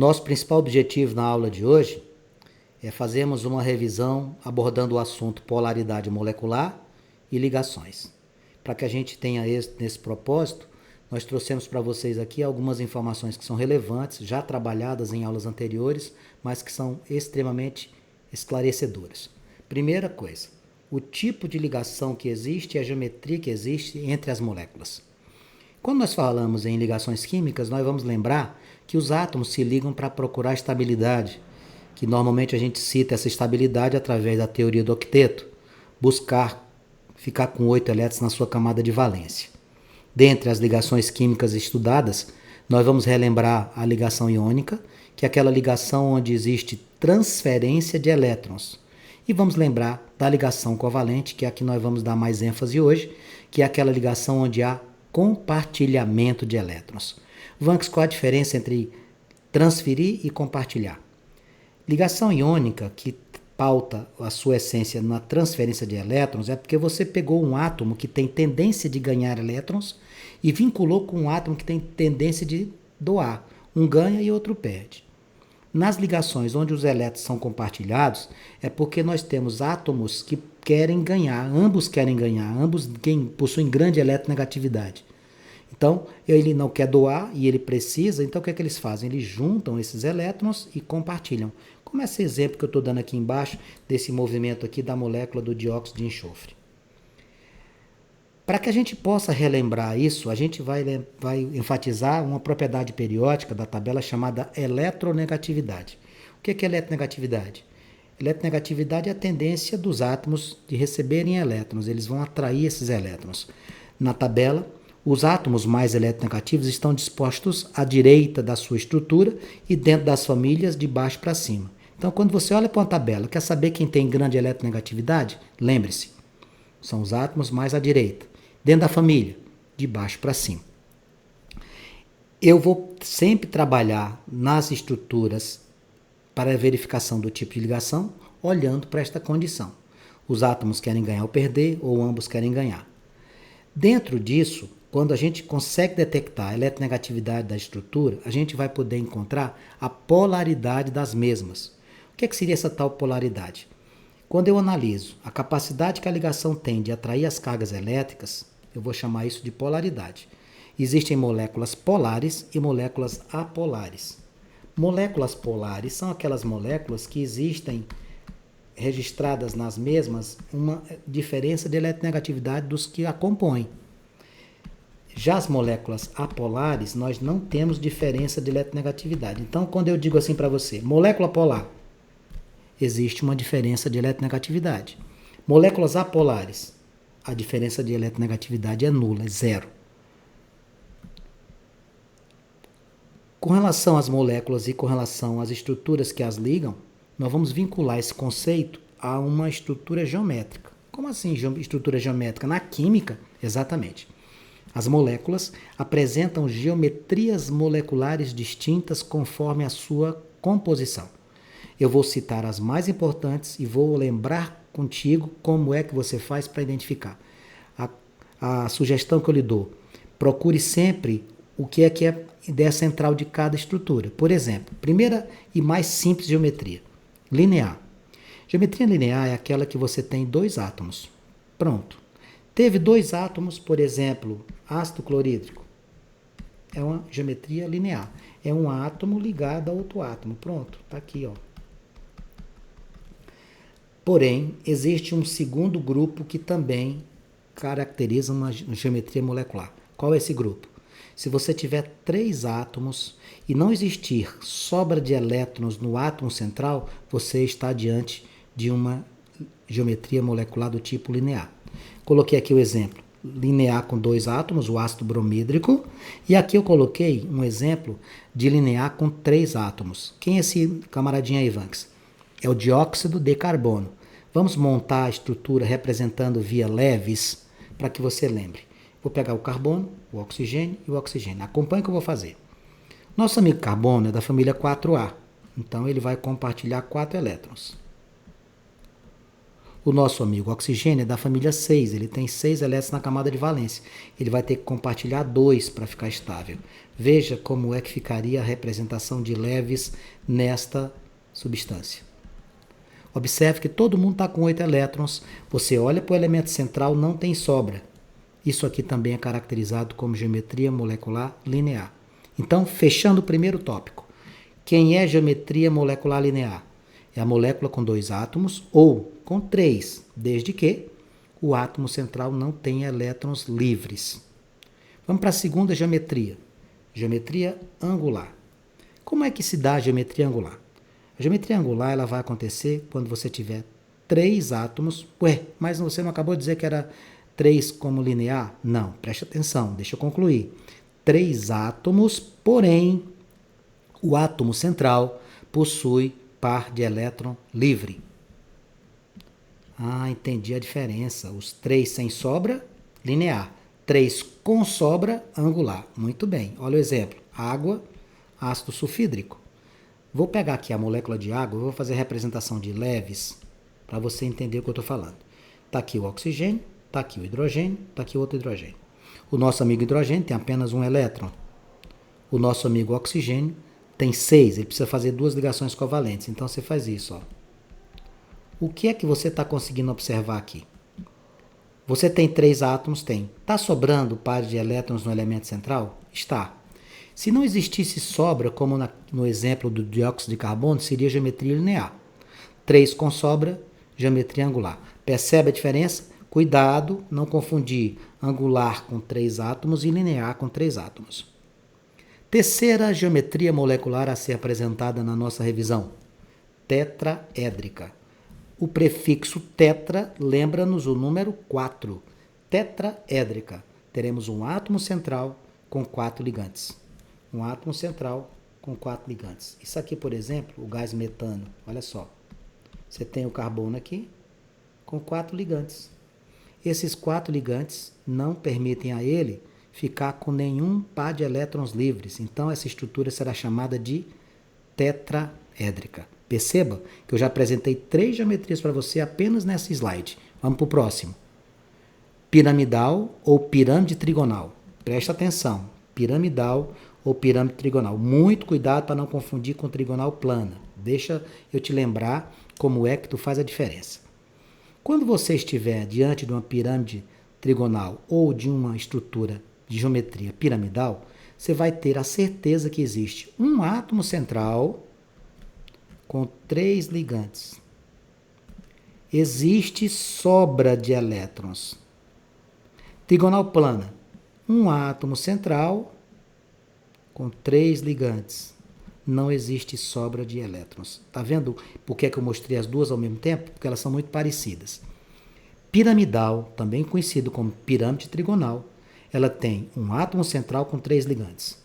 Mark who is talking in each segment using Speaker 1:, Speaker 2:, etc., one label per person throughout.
Speaker 1: Nosso principal objetivo na aula de hoje é fazermos uma revisão abordando o assunto polaridade molecular e ligações. Para que a gente tenha êxito nesse propósito, nós trouxemos para vocês aqui algumas informações que são relevantes, já trabalhadas em aulas anteriores, mas que são extremamente esclarecedoras. Primeira coisa, o tipo de ligação que existe e a geometria que existe entre as moléculas. Quando nós falamos em ligações químicas, nós vamos lembrar que os átomos se ligam para procurar estabilidade, que normalmente a gente cita essa estabilidade através da teoria do octeto, buscar ficar com 8 elétrons na sua camada de valência. Dentre as ligações químicas estudadas, nós vamos relembrar a ligação iônica, que é aquela ligação onde existe transferência de elétrons. E vamos lembrar da ligação covalente, que é a que nós vamos dar mais ênfase hoje, que é aquela ligação onde há compartilhamento de elétrons. Vanks, qual a diferença entre transferir e compartilhar? Ligação iônica, que pauta a sua essência na transferência de elétrons, é porque você pegou um átomo que tem tendência de ganhar elétrons e vinculou com um átomo que tem tendência de doar. Um ganha e outro perde. Nas ligações onde os elétrons são compartilhados, é porque nós temos átomos que querem ganhar, ambos possuem grande eletronegatividade. Então, ele não quer doar e ele precisa, então o que é que eles fazem? Eles juntam esses elétrons e compartilham. Como esse exemplo que eu estou dando aqui embaixo, desse movimento aqui da molécula do dióxido de enxofre. Para que a gente possa relembrar isso, a gente vai enfatizar uma propriedade periódica da tabela chamada eletronegatividade. O que é eletronegatividade? Eletronegatividade é a tendência dos átomos de receberem elétrons, eles vão atrair esses elétrons. Na tabela, os átomos mais eletronegativos estão dispostos à direita da sua estrutura e dentro das famílias de baixo para cima. Então, quando você olha para uma tabela, quer saber quem tem grande eletronegatividade? Lembre-se, são os átomos mais à direita. Dentro da família, de baixo para cima. Eu vou sempre trabalhar nas estruturas para a verificação do tipo de ligação, olhando para esta condição. Os átomos querem ganhar ou perder, ou ambos querem ganhar. Dentro disso, quando a gente consegue detectar a eletronegatividade da estrutura, a gente vai poder encontrar a polaridade das mesmas. O que seria essa tal polaridade? Quando eu analiso a capacidade que a ligação tem de atrair as cargas elétricas, eu vou chamar isso de polaridade. Existem moléculas polares e moléculas apolares. Moléculas polares são aquelas moléculas que existem registradas nas mesmas uma diferença de eletronegatividade dos que a compõem. Já as moléculas apolares, nós não temos diferença de eletronegatividade. Então, quando eu digo assim para você, molécula polar, existe uma diferença de eletronegatividade. Moléculas apolares, a diferença de eletronegatividade é nula, é zero. Com relação às moléculas e com relação às estruturas que as ligam, nós vamos vincular esse conceito a uma estrutura geométrica. Como assim estrutura geométrica? Na química, exatamente. As moléculas apresentam geometrias moleculares distintas conforme a sua composição. Eu vou citar as mais importantes e vou lembrar contigo como é que você faz para identificar. A sugestão que eu lhe dou, procure sempre o que é a ideia central de cada estrutura. Por exemplo, primeira e mais simples geometria, linear. Geometria linear é aquela que você tem dois átomos. Pronto. Teve dois átomos, por exemplo, ácido clorídrico. É uma geometria linear. É um átomo ligado a outro átomo. Pronto, está aqui, ó. Porém, existe um segundo grupo que também caracteriza uma geometria molecular. Qual é esse grupo? Se você tiver 3 átomos e não existir sobra de elétrons no átomo central, você está diante de uma geometria molecular do tipo linear. Coloquei aqui o exemplo linear com 2 átomos, o ácido bromídrico, e aqui eu coloquei um exemplo de linear com 3 átomos. Quem é esse camaradinha aí, Vanks? É o dióxido de carbono. Vamos montar a estrutura representando via leves para que você lembre. Vou pegar o carbono, o oxigênio e o oxigênio. Acompanhe o que eu vou fazer. Nosso amigo carbono é da família 4A, então ele vai compartilhar 4 elétrons. O nosso amigo oxigênio é da família 6, ele tem 6 elétrons na camada de valência. Ele vai ter que compartilhar 2 para ficar estável. Veja como é que ficaria a representação de leves nesta substância. Observe que todo mundo está com 8 elétrons. Você olha para o elemento central, não tem sobra. Isso aqui também é caracterizado como geometria molecular linear. Então, fechando o primeiro tópico. Quem é geometria molecular linear? É a molécula com 2 átomos ou com 3, desde que o átomo central não tenha elétrons livres. Vamos para a segunda geometria. Geometria angular. Como é que se dá a geometria angular? A geometria angular ela vai acontecer quando você tiver 3 átomos. Ué, mas você não acabou de dizer que era 3 como linear? Não, preste atenção, deixa eu concluir. 3 átomos, porém, o átomo central possui par de elétron livre. Ah, entendi a diferença. Os 3 sem sobra, linear. 3 com sobra, angular. Muito bem. Olha o exemplo. Água, ácido sulfídrico. Vou pegar aqui a molécula de água, vou fazer a representação de leves para você entender o que eu estou falando. Está aqui o oxigênio, está aqui o hidrogênio, está aqui outro hidrogênio. O nosso amigo hidrogênio tem apenas um elétron. O nosso amigo oxigênio tem 6, ele precisa fazer 2 ligações covalentes. Então você faz isso, ó. O que é que você está conseguindo observar aqui? Você tem 3 átomos? Tem. Está sobrando par de elétrons no elemento central? Está. Se não existisse sobra, como no exemplo do dióxido de carbono, seria geometria linear. 3 com sobra, geometria angular. Percebe a diferença? Cuidado, não confundir angular com 3 átomos e linear com 3 átomos. Terceira geometria molecular a ser apresentada na nossa revisão, tetraédrica. O prefixo tetra lembra-nos o número 4. Tetraédrica. Teremos um átomo central com 4 ligantes. Um átomo central com 4 ligantes. Isso aqui, por exemplo, o gás metano. Olha só. Você tem o carbono aqui com 4 ligantes. Esses 4 ligantes não permitem a ele ficar com nenhum par de elétrons livres. Então, essa estrutura será chamada de tetraédrica. Perceba que eu já apresentei 3 geometrias para você apenas nessa slide. Vamos para o próximo. Piramidal ou pirâmide trigonal. Presta atenção. Piramidal ou pirâmide trigonal. Muito cuidado para não confundir com trigonal plana. Deixa eu te lembrar como é que tu faz a diferença. Quando você estiver diante de uma pirâmide trigonal ou de uma estrutura de geometria piramidal, você vai ter a certeza que existe um átomo central com 3 ligantes. Existe sobra de elétrons. Trigonal plana, um átomo central com 3 ligantes. Não existe sobra de elétrons. Está vendo por que eu mostrei as duas ao mesmo tempo? Porque elas são muito parecidas. Piramidal, também conhecido como pirâmide trigonal, ela tem um átomo central com 3 ligantes.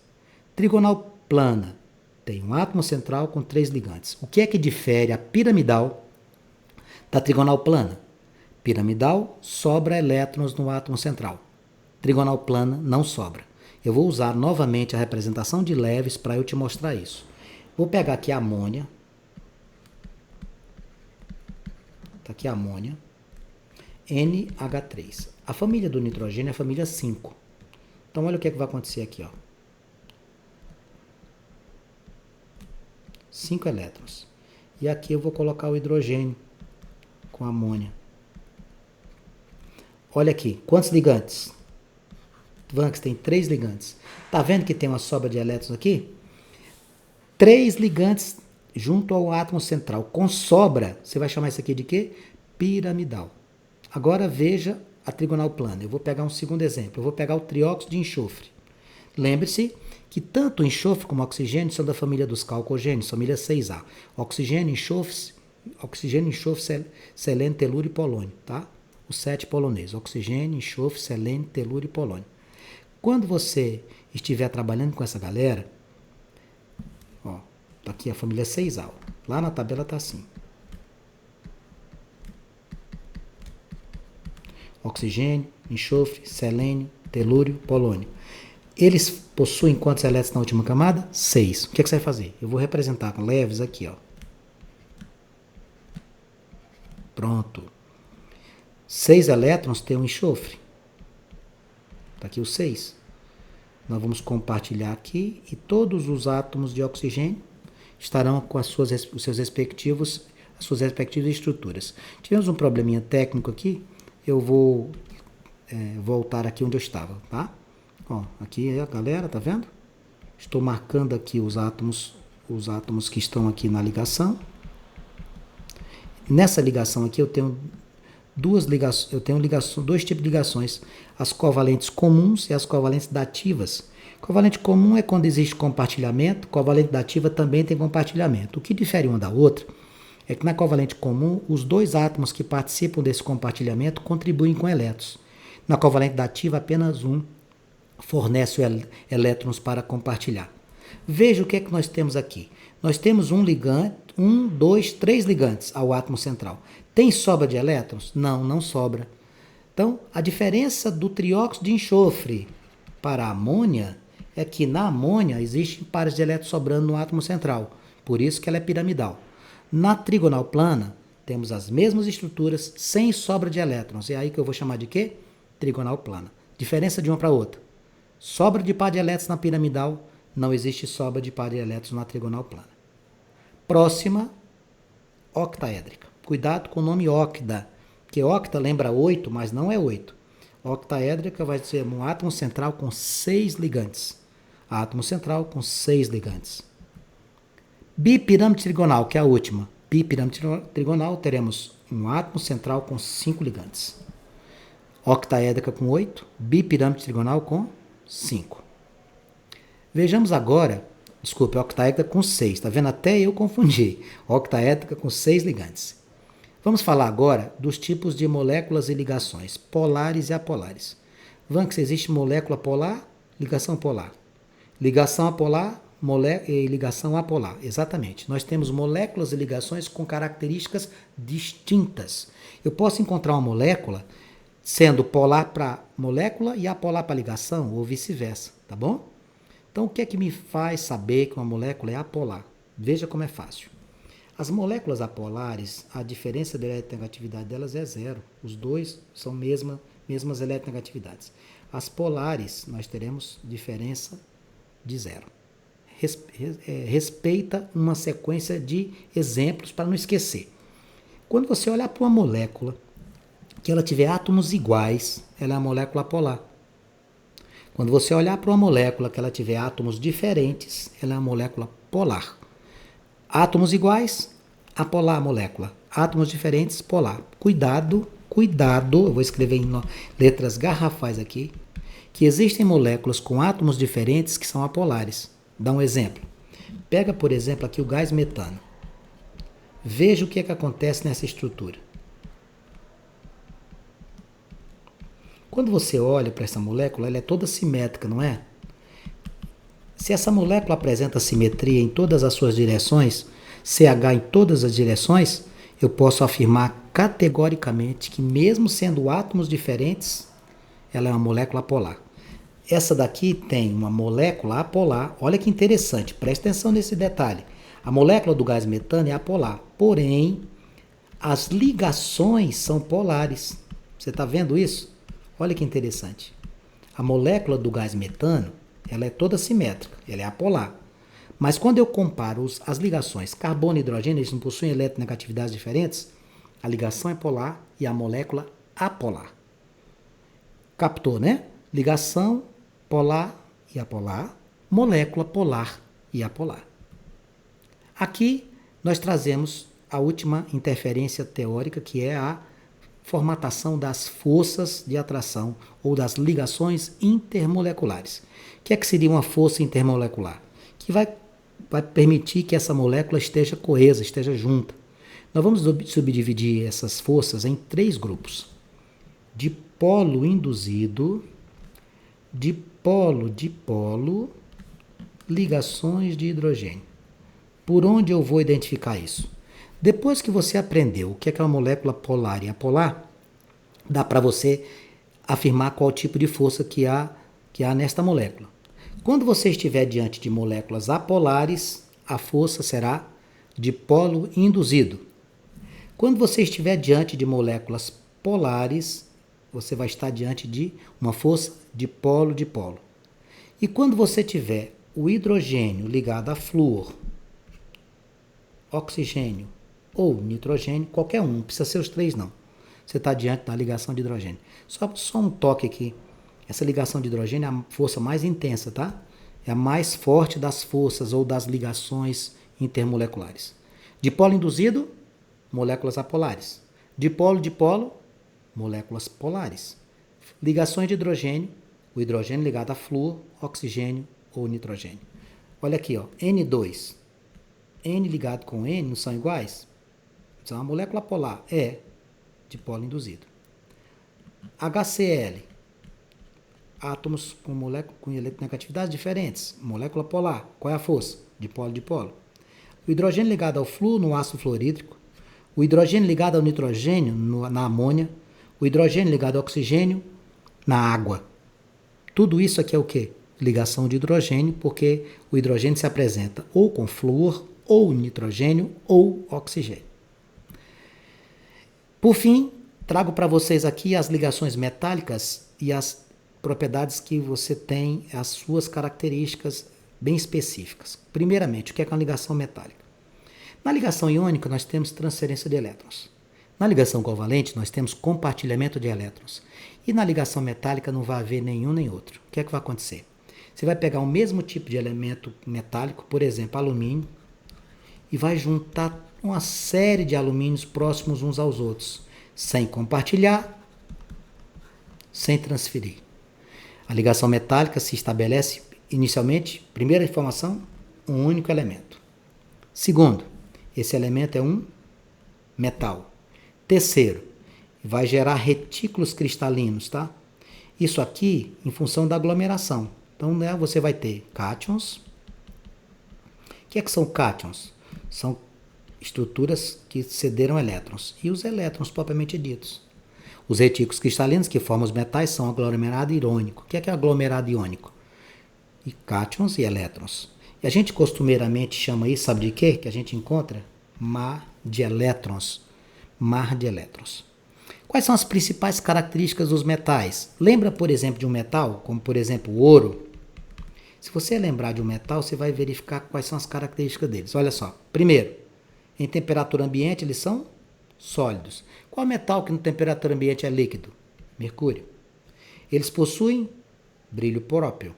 Speaker 1: Trigonal plana tem um átomo central com 3 ligantes. O que é que difere a piramidal da trigonal plana? Piramidal sobra elétrons no átomo central. Trigonal plana não sobra. Eu vou usar novamente a representação de leves para eu te mostrar isso. Vou pegar aqui a amônia. Está aqui a amônia. NH3. A família do nitrogênio é a família 5. Então, olha o que é que vai acontecer aqui, ó. 5 elétrons. E aqui eu vou colocar o hidrogênio com a amônia. Olha aqui, quantos ligantes? Vanx tem 3 ligantes. Tá vendo que tem uma sobra de elétrons aqui? 3 ligantes junto ao átomo central. Com sobra, você vai chamar isso aqui de quê? Piramidal. Agora veja a trigonal plana. Eu vou pegar um segundo exemplo. Eu vou pegar o trióxido de enxofre. Lembre-se que tanto o enxofre como o oxigênio são da família dos calcogênios, família 6A. Oxigênio, enxofre, selênio, telúrio e polônio, tá? Os 7 polonês. Oxigênio, enxofre, selênio, telúrio e polônio. Quando você estiver trabalhando com essa galera, ó, tá aqui a família 6A. Ó. Lá na tabela tá assim. Oxigênio, enxofre, selênio, telúrio, polônio. Eles possuem quantos elétrons na última camada? 6. O que é que você vai fazer? Eu vou representar com leves aqui, ó. Pronto. 6 elétrons tem um enxofre. Está aqui o 6. Nós vamos compartilhar aqui e todos os átomos de oxigênio estarão com as suas respectivas estruturas. Tivemos um probleminha técnico aqui. Eu vou voltar aqui onde eu estava, tá? Ó, aqui é a galera, tá vendo? Estou marcando aqui os átomos que estão aqui na ligação. Nessa ligação aqui eu tenho dois tipos de ligações, as covalentes comuns e as covalentes dativas. Covalente comum é quando existe compartilhamento, covalente dativa também tem compartilhamento. O que difere uma da outra é que na covalente comum, os dois átomos que participam desse compartilhamento contribuem com elétrons. Na covalente dativa, apenas um fornece elétrons para compartilhar. Veja o que é que nós temos aqui. Nós temos um ligante, 3 ligantes ao átomo central. Tem sobra de elétrons? Não, não sobra. Então, a diferença do trióxido de enxofre para a amônia é que na amônia existem pares de elétrons sobrando no átomo central. Por isso que ela é piramidal. Na trigonal plana, temos as mesmas estruturas sem sobra de elétrons. É aí que eu vou chamar de quê? Trigonal plana. Diferença de uma para outra. Sobra de par de elétrons na piramidal, não existe sobra de par de elétrons na trigonal plana. Próxima, octaédrica. Cuidado com o nome octa, porque octa lembra 8, mas não é 8. Octaédrica vai ser um átomo central com 6 ligantes. Átomo central com 6 ligantes. Bipirâmide trigonal, que é a última. Bipirâmide trigonal, teremos um átomo central com 5 ligantes. Octaédrica com 8, bipirâmide trigonal com 5. Vejamos agora, octaédrica com 6, tá vendo? Até eu confundi. Octaédrica com 6 ligantes. Vamos falar agora dos tipos de moléculas e ligações, polares e apolares. Vanks, existe molécula polar, ligação polar. Ligação apolar e ligação apolar. Exatamente. Nós temos moléculas e ligações com características distintas. Eu posso encontrar uma molécula sendo polar para molécula e apolar para ligação, ou vice-versa, tá bom? Então, o que é que me faz saber que uma molécula é apolar? Veja como é fácil. As moléculas apolares, a diferença de eletronegatividade delas é zero. Os dois são mesmas eletronegatividades. As polares, nós teremos diferença de zero. Respeita uma sequência de exemplos para não esquecer. Quando você olhar para uma molécula que ela tiver átomos iguais, ela é uma molécula polar. Quando você olhar para uma molécula que ela tiver átomos diferentes, ela é uma molécula polar. Átomos iguais, apolar a molécula. Átomos diferentes, polar. Cuidado, eu vou escrever em letras garrafais aqui, que existem moléculas com átomos diferentes que são apolares. Dá um exemplo. Pega, por exemplo, aqui o gás metano. Veja o que é que acontece nessa estrutura. Quando você olha para essa molécula, ela é toda simétrica, não é? Se essa molécula apresenta simetria em todas as suas direções, CH em todas as direções, eu posso afirmar categoricamente que mesmo sendo átomos diferentes, ela é uma molécula polar. Essa daqui tem uma molécula apolar. Olha que interessante, presta atenção nesse detalhe. A molécula do gás metano é apolar, porém, as ligações são polares. Você está vendo isso? Olha que interessante. A molécula do gás metano, ela é toda simétrica, ela é apolar. Mas quando eu comparo as ligações carbono e hidrogênio, eles não possuem eletronegatividades diferentes, a ligação é polar e a molécula apolar. Captou, né? Ligação polar e apolar, molécula polar e apolar. Aqui nós trazemos a última interferência teórica, que é a formatação das forças de atração ou das ligações intermoleculares. O que é que seria uma força intermolecular? Que vai permitir que essa molécula esteja coesa, esteja junta. Nós vamos subdividir essas forças em 3 grupos. Dipolo induzido, dipolo, ligações de hidrogênio. Por onde eu vou identificar isso? Depois que você aprendeu o que é uma molécula polar e apolar, dá para você afirmar qual tipo de força que há nesta molécula. Quando você estiver diante de moléculas apolares, a força será dipolo induzido. Quando você estiver diante de moléculas polares, você vai estar diante de uma força de polo. E quando você tiver o hidrogênio ligado a flúor, oxigênio ou nitrogênio, qualquer um, não precisa ser os três não. Você está diante da ligação de hidrogênio. Só um toque aqui. Essa ligação de hidrogênio é a força mais intensa, tá? É a mais forte das forças ou das ligações intermoleculares. Dipolo induzido, moléculas apolares. Dipolo, moléculas polares. Ligações de hidrogênio, o hidrogênio ligado a flúor, oxigênio ou nitrogênio. Olha aqui, ó, N2. N ligado com N não são iguais? São uma molécula polar. É dipolo induzido. HCl. Átomos com eletronegatividades diferentes. Molécula polar. Qual é a força? Dipolo. O hidrogênio ligado ao flúor no ácido fluorídrico. O hidrogênio ligado ao nitrogênio na amônia. O hidrogênio ligado ao oxigênio na água. Tudo isso aqui é o quê? Ligação de hidrogênio, porque o hidrogênio se apresenta ou com flúor, ou nitrogênio, ou oxigênio. Por fim, trago para vocês aqui as ligações metálicas e as propriedades que você tem, as suas características bem específicas. Primeiramente, o que é uma ligação metálica? Na ligação iônica, nós temos transferência de elétrons. Na ligação covalente, nós temos compartilhamento de elétrons. E na ligação metálica não vai haver nenhum nem outro. O que é que vai acontecer? Você vai pegar o mesmo tipo de elemento metálico, por exemplo, alumínio, e vai juntar uma série de alumínios próximos uns aos outros, sem compartilhar, sem transferir. A ligação metálica se estabelece inicialmente, primeira informação, um único elemento. Segundo, esse elemento é um metal. Terceiro, vai gerar retículos cristalinos, tá? Isso aqui em função da aglomeração. Então, né, você vai ter cátions. O que são cátions? São estruturas que cederam elétrons. E os elétrons propriamente ditos. Os retículos cristalinos que formam os metais são aglomerado iônico. O que é aglomerado iônico? E cátions e elétrons. E a gente costumeiramente chama isso, sabe de quê? Que a gente encontra? Mar de elétrons. Mar de elétrons. Quais são as principais características dos metais? Lembra, por exemplo, de um metal, como por exemplo o ouro? Se você lembrar de um metal, você vai verificar quais são as características deles. Olha só. Primeiro, em temperatura ambiente eles são sólidos. Qual metal que em temperatura ambiente é líquido? Mercúrio. Eles possuem brilho próprio.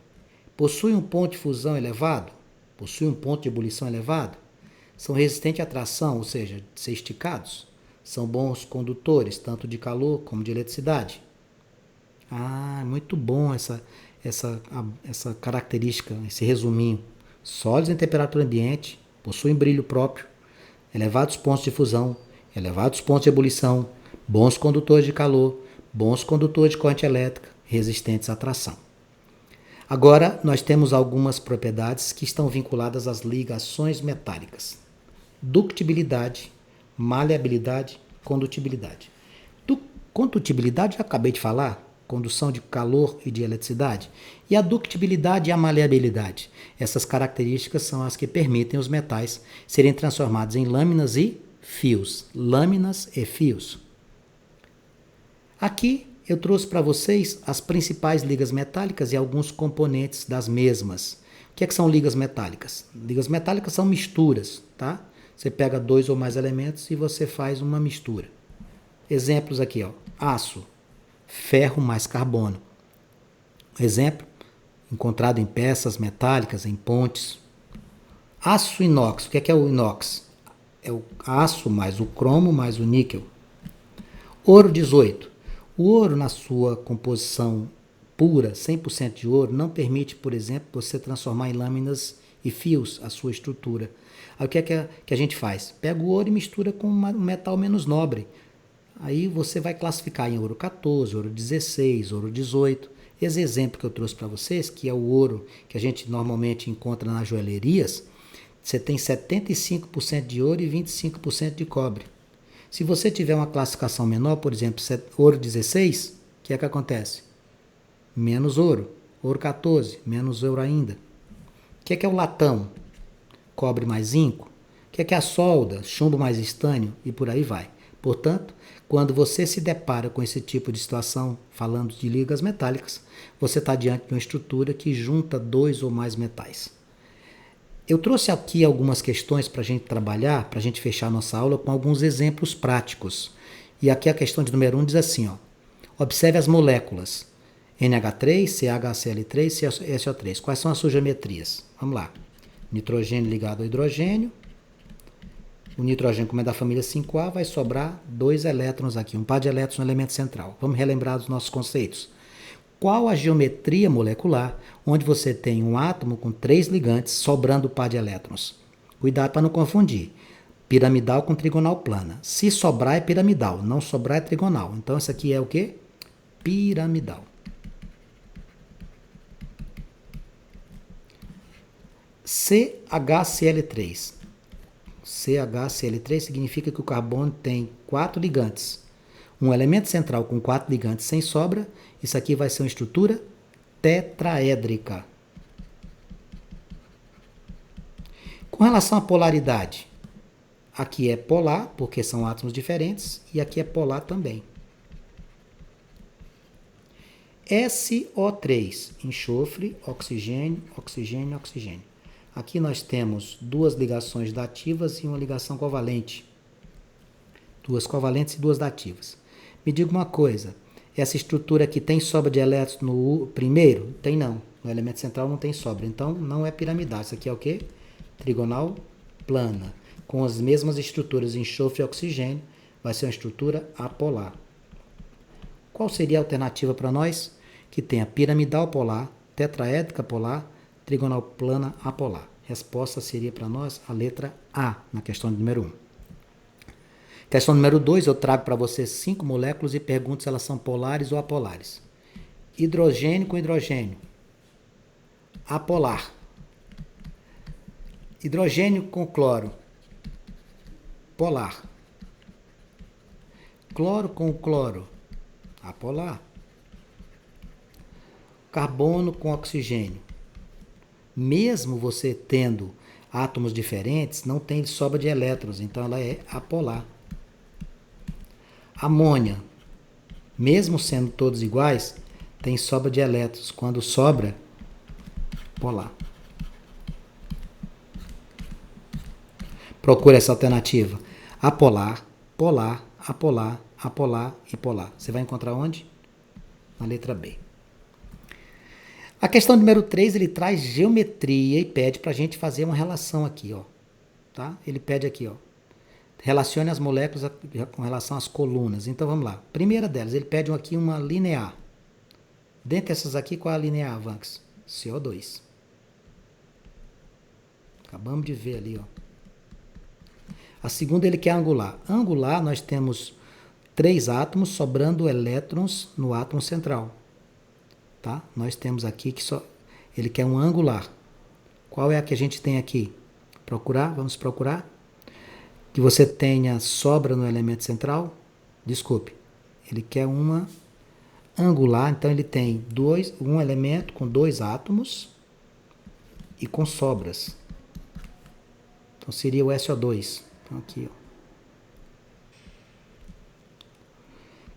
Speaker 1: Possuem um ponto de fusão elevado? Possuem um ponto de ebulição elevado? São resistentes à tração, ou seja, de ser esticados? São bons condutores, tanto de calor como de eletricidade? Ah, muito bom essa característica, esse resuminho. Sólidos em temperatura ambiente, possuem brilho próprio, elevados pontos de fusão, elevados pontos de ebulição, bons condutores de calor, bons condutores de corrente elétrica, resistentes à tração. Agora, nós temos algumas propriedades que estão vinculadas às ligações metálicas. Ductibilidade, maleabilidade, condutibilidade. Condutibilidade, já acabei de falar, condução de calor e de eletricidade. E a ductibilidade e a maleabilidade. Essas características são as que permitem os metais serem transformados em lâminas e fios. Lâminas e fios. Aqui eu trouxe para vocês as principais ligas metálicas e alguns componentes das mesmas. O que são ligas metálicas? Ligas metálicas são misturas, tá? Você pega dois ou mais elementos e você faz uma mistura. Exemplos aqui, ó. Aço, ferro mais carbono. Exemplo, encontrado em peças metálicas, em pontes. Aço inox. O que é o inox? É o aço mais o cromo mais o níquel. Ouro 18. O ouro, na sua composição pura, 100% de ouro, não permite, por exemplo, você transformar em lâminas e fios a sua estrutura. Aí o que é que a gente faz? Pega o ouro e mistura com um metal menos nobre. Aí você vai classificar em ouro 14, ouro 16, ouro 18. Esse exemplo que eu trouxe para vocês, que é o ouro que a gente normalmente encontra nas joalherias, você tem 75% de ouro e 25% de cobre. Se você tiver uma classificação menor, por exemplo, ouro 16, o que é que acontece? Menos ouro. Ouro 14, menos ouro ainda. O que é o latão? Cobre mais zinco. O que é a solda? Chumbo mais estânio e por aí vai. Portanto, quando você se depara com esse tipo de situação, falando de ligas metálicas, você está diante de uma estrutura que junta dois ou mais metais. Eu trouxe aqui algumas questões para a gente trabalhar, para a gente fechar nossa aula com alguns exemplos práticos. E aqui a questão de número 1 diz assim, ó, observe as moléculas NH3, CHCl3, SO3. Quais são as suas geometrias? Vamos lá. Nitrogênio ligado ao hidrogênio. O nitrogênio, como é da família 5A, vai sobrar 2 elétrons aqui, um par de elétrons no elemento central. Vamos relembrar os nossos conceitos. Qual a geometria molecular onde você tem um átomo com 3 ligantes sobrando par de elétrons? Cuidado para não confundir. Piramidal com trigonal plana. Se sobrar é piramidal, não sobrar é trigonal. Então, isso aqui é o quê? Piramidal. CHCl3. CHCl3 significa que o carbono tem 4 ligantes. Um elemento central com 4 ligantes sem sobra. Isso aqui vai ser uma estrutura tetraédrica. Com relação à polaridade, aqui é polar, porque são átomos diferentes, e aqui é polar também. SO3, enxofre, oxigênio, oxigênio, oxigênio. Aqui nós temos 2 ligações dativas e uma ligação covalente. 2 covalentes e 2 dativas. Me diga uma coisa, essa estrutura aqui tem sobra de elétrons no primeiro? Tem não. No elemento central não tem sobra, então não é piramidal. Isso aqui é o quê? Trigonal plana. Com as mesmas estruturas enxofre e oxigênio, vai ser uma estrutura apolar. Qual seria a alternativa para nós? Que tenha piramidal polar, tetraédrica polar, trigonal plana apolar. Resposta seria para nós a letra A, na questão número 1. Questão número 2, eu trago para você 5 moléculas e pergunto se elas são polares ou apolares. Hidrogênio com hidrogênio. Apolar. Hidrogênio com cloro. Polar. Cloro com cloro. Apolar. Carbono com oxigênio. Mesmo você tendo átomos diferentes, não tem sobra de elétrons, então ela é apolar. Amônia, mesmo sendo todos iguais, tem sobra de elétrons. Quando sobra, polar. Procure essa alternativa. Apolar, polar, apolar, apolar e polar. Você vai encontrar onde? Na letra B. A questão número 3, ele traz geometria e pede para a gente fazer uma relação aqui, ó. Tá? Ele pede aqui, ó. Relacione as moléculas com relação às colunas. Então, vamos lá. Primeira delas, ele pede aqui uma linear. Dentre essas aqui, qual é a linear, Vanx? CO2. Acabamos de ver ali, ó. A segunda, ele quer angular. Angular, nós temos 3 átomos sobrando elétrons no átomo central. Tá? Nós temos aqui que só ele quer um angular. Qual é a que a gente tem aqui? Procurar, vamos procurar. Que você tenha sobra no elemento central. Desculpe. Ele quer uma angular, então ele tem um elemento com 2 átomos e com sobras. Então seria o SO2. Então aqui, ó.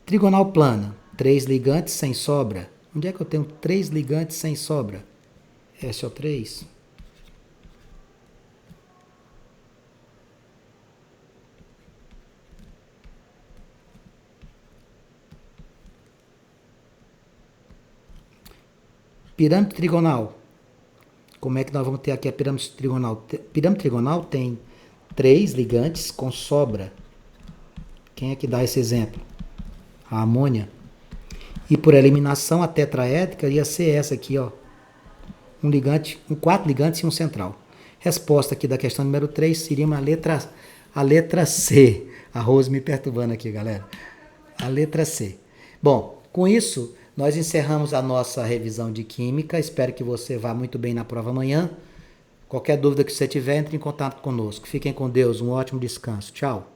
Speaker 1: Trigonal plana, 3 ligantes sem sobra. Onde é que eu tenho 3 ligantes sem sobra? SO3. Pirâmide trigonal. Como é que nós vamos ter aqui a pirâmide trigonal? Pirâmide trigonal tem 3 ligantes com sobra. Quem é que dá esse exemplo? A amônia. E por eliminação, a tetraédrica ia ser essa aqui, ó. 4 ligantes e um central. Resposta aqui da questão número 3 seria a letra C. A Rose me perturbando aqui, galera. A letra C. Bom, com isso, nós encerramos a nossa revisão de Química. Espero que você vá muito bem na prova amanhã. Qualquer dúvida que você tiver, entre em contato conosco. Fiquem com Deus. Um ótimo descanso. Tchau.